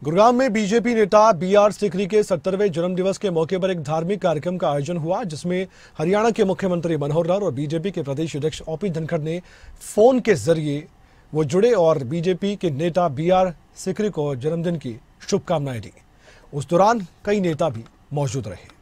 गुरुग्राम में बीजेपी नेता बीआर सिकरी के 70वें जन्मदिवस के मौके पर एक धार्मिक कार्यक्रम का आयोजन हुआ, जिसमें हरियाणा के मुख्यमंत्री मनोहर लाल और बीजेपी के प्रदेश अध्यक्ष ओपी धनखड़ ने फोन के जरिए वो जुड़े और बीजेपी के नेता बीआर सिकरी को जन्मदिन की शुभकामनाएं दी। उस दौरान कई नेता भी मौजूद रहे।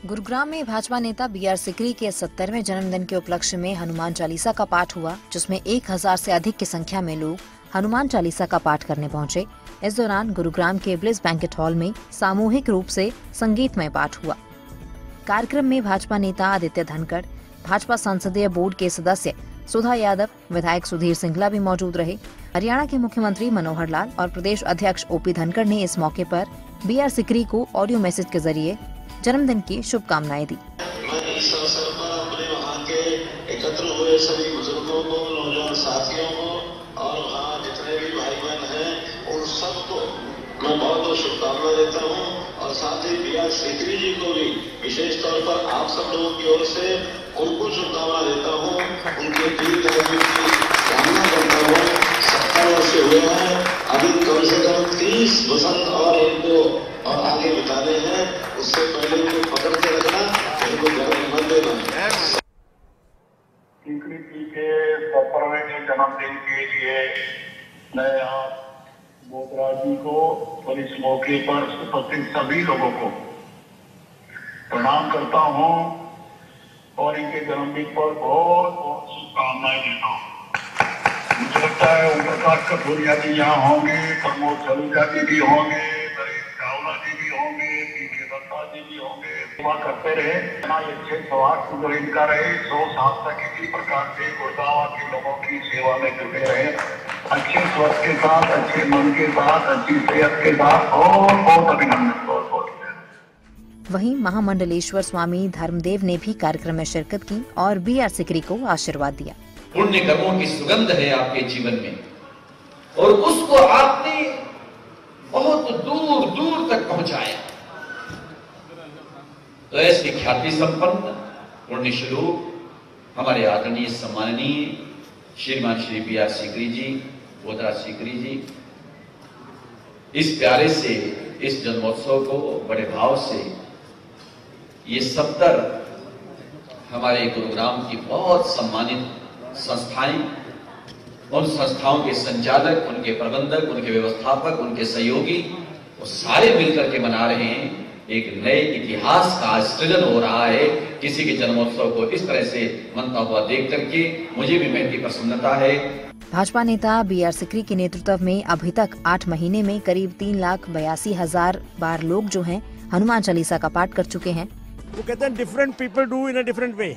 गुरुग्राम में भाजपा नेता बीआर सिकरी के 70वें जन्मदिन के उपलक्ष्य में हनुमान चालीसा का पाठ हुआ, जिसमें 1000 से अधिक की संख्या में लोग हनुमान चालीसा का पाठ करने पहुंचे। इस दौरान गुरुग्राम के ब्लिस बैंकेट हॉल में सामूहिक रूप से संगीतमय पाठ हुआ। कार्यक्रम में भाजपा नेता आदित्य धनखड़, भाजपा संसदीय बोर्ड के सदस्य सुधा यादव, विधायक सुधीर सिंघला भी मौजूद रहे। हरियाणा के मुख्यमंत्री मनोहर लाल और प्रदेश अध्यक्ष ओपी धनखड़ ने इस मौके पर बीआर सिकरी को ऑडियो मैसेज के जरिए जन्मदिन की शुभकामनाएं दी। मैं इस अवसर पर अपने वहाँ के एकत्र हुए सभी बुजुर्गों को, नौजवान साथियों को और वहाँ जितने भी भाई बहन हैं उन सबको मैं बहुत बहुत शुभकामनाएं देता हूँ और साथ ही बीआर सिकरी जी को भी विशेष तौर पर आप सब लोगों की ओर से उनको शुभकामना देता हूँ। उनके दीर्घ आयु की कामना करता हूँ। 70 वर्ष हुए हैं, अभी कम से कम 30 वसंत और इनको और आगे बिताने हैं। उससे पहले इनको पकड़ के रखना, इनको घर में मत देना। सिकरी जी के 70वें जन्मदिन के लिए मैं आज बोगरा जी को और इस मौके पर उपस्थित सभी लोगों को प्रणाम करता हूं और इनके जन्मदिन पर बहुत बहुत शुभकामनाएं देता हूं। मुझे लगता है ओम प्रकाश कठोरिया जी यहाँ होंगे, प्रमोद सलूजा जी भी होंगे, नरेश चावला जी भी होंगे, पीके दत्ता जी भी होंगे। सेवा करते रहे, इतना अच्छे स्वास्थ्य जो इनका रहे, 100 साल तक इसी प्रकार से गुड़गांव के लोगों की सेवा में जुटे रहे, अच्छे स्वास्थ्य के साथ, अच्छे मन के साथ, अच्छी सेहत के साथ। और बहुत अभिनंदन। वहीं महामंडलेश्वर स्वामी धर्मदेव ने भी कार्यक्रम में शिरकत की और बीआर सिकरी को आशीर्वाद दिया। पुण्य कर्मों की सुगंध है आपके जीवन में और उसको आपने बहुत दूर दूर तक पहुंचाया। तो ऐसे ख्याति संपन्न पुण्य श्लोक हमारे आदरणीय सम्माननीय श्रीमान श्री बीआर सिकरी जी, बोधरा सिकरी जी, इस प्यारे से इस जन्मोत्सव को बड़े भाव से ये 70 हमारे गुरुग्राम की बहुत सम्मानित संस्थाएं, उन संस्थाओं के संचालक, उनके प्रबंधक, उनके व्यवस्थापक, उनके सहयोगी, वो सारे मिलकर के मना रहे हैं। एक नए इतिहास का सृजन हो रहा है। किसी के जन्मोत्सव को इस तरह से मनता हुआ देख करके मुझे भी महती प्रसन्नता है। भाजपा नेता बीआर सिकरी के नेतृत्व में अभी तक 8 महीने में करीब 3,82,000 बार लोग जो हैं हनुमान चालीसा का पाठ कर चुके हैं। वो कहते हैं different people do in a different way.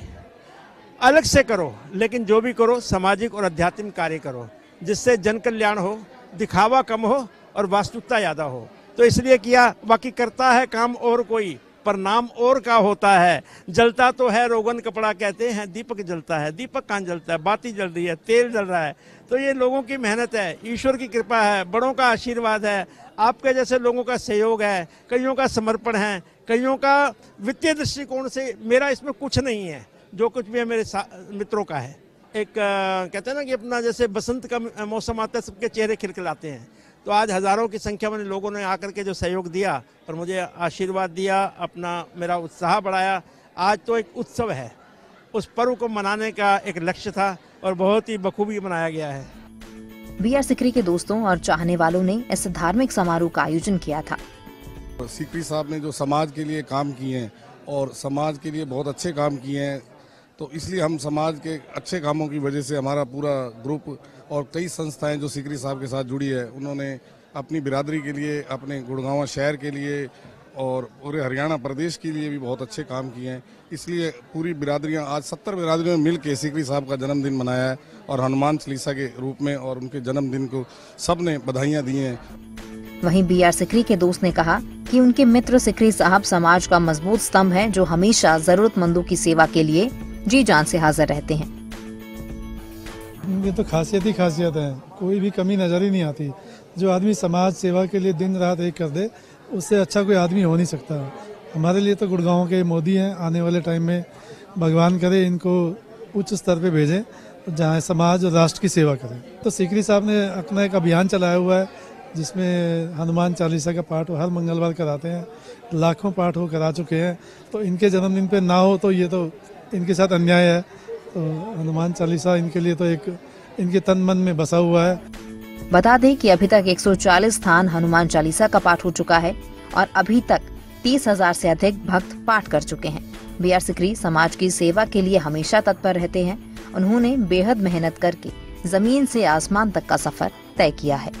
अलग से करो, लेकिन जो भी करो सामाजिक और आध्यात्मिक कार्य करो, जिससे जन कल्याण हो, दिखावा कम हो और वास्तविकता ज्यादा हो। तो इसलिए किया। बाकी करता है काम और कोई, पर नाम और का होता है। जलता तो है रोगन कपड़ा, कहते हैं दीपक जलता है। दीपक कहाँ जलता है? बाती जल रही है, तेल जल रहा है। तो ये लोगों की मेहनत है, ईश्वर की कृपा है, बड़ों का आशीर्वाद है, आपके जैसे लोगों का सहयोग है, कईयों का समर्पण है, कईयों का वित्तीय दृष्टिकोण से। मेरा इसमें कुछ नहीं है, जो कुछ भी है मेरे मित्रों का है। एक कहते हैं ना कि अपना जैसे बसंत का मौसम आता है, सबके चेहरे खिलखिलाते हैं। तो आज हजारों की संख्या में लोगों ने आकर के जो सहयोग दिया और मुझे आशीर्वाद दिया, अपना मेरा उत्साह बढ़ाया। आज तो एक उत्सव है, उस पर्व को मनाने का एक लक्ष्य था और बहुत ही बखूबी मनाया गया है। बीआर सिकरी के दोस्तों और चाहने वालों ने इस धार्मिक समारोह का आयोजन किया था। सिकरी साहब ने जो समाज के लिए काम किए हैं और समाज के लिए बहुत अच्छे काम किए हैं, तो इसलिए हम समाज के अच्छे कामों की वजह से हमारा पूरा ग्रुप और कई संस्थाएं जो सिकरी साहब के साथ जुड़ी है, उन्होंने अपनी बिरादरी के लिए, अपने गुड़गांव शहर के लिए और पूरे हरियाणा प्रदेश के लिए भी बहुत अच्छे काम किए हैं। इसलिए पूरी बिरादरियां आज 70 बिरादरियों में मिल के सिकरी साहब का जन्मदिन मनाया है और हनुमान चालीसा के रूप में, और उनके जन्मदिन को सब ने बधाइयाँ दी हैं। वहीं बीआर सिकरी के दोस्त ने कहा कि उनके मित्र सिकरी साहब समाज का मजबूत स्तंभ हैं, जो हमेशा जरूरतमंदों की सेवा के लिए जी जान से हाजिर रहते हैं। ये तो खासियत ही खासियत है, कोई भी कमी नजर ही नहीं आती। जो आदमी समाज सेवा के लिए दिन रात एक कर दे, उससे अच्छा कोई आदमी हो नहीं सकता। हमारे लिए तो गुड़गांव के मोदी हैं। आने वाले टाइम में भगवान करे इनको उच्च स्तर पे भेजें जहाँ समाज और राष्ट्र की सेवा करें। तो सीकरी साहब ने अपना एक अभियान चलाया हुआ है जिसमें हनुमान चालीसा का पाठ वो हर मंगलवार कराते हैं। लाखों पाठ वो करा चुके हैं। तो इनके जन्मदिन पे ना हो तो ये तो इनके साथ अन्याय है। तो हनुमान चालीसा इनके लिए तो एक इनके तन मन में बसा हुआ है। बता दें कि अभी तक 140 स्थान हनुमान चालीसा का पाठ हो चुका है और अभी तक 30,000 से अधिक भक्त पाठ कर चुके हैं। BR सिकरी समाज की सेवा के लिए हमेशा तत्पर रहते हैं। उन्होंने बेहद मेहनत करके जमीन से आसमान तक का सफर तय किया है।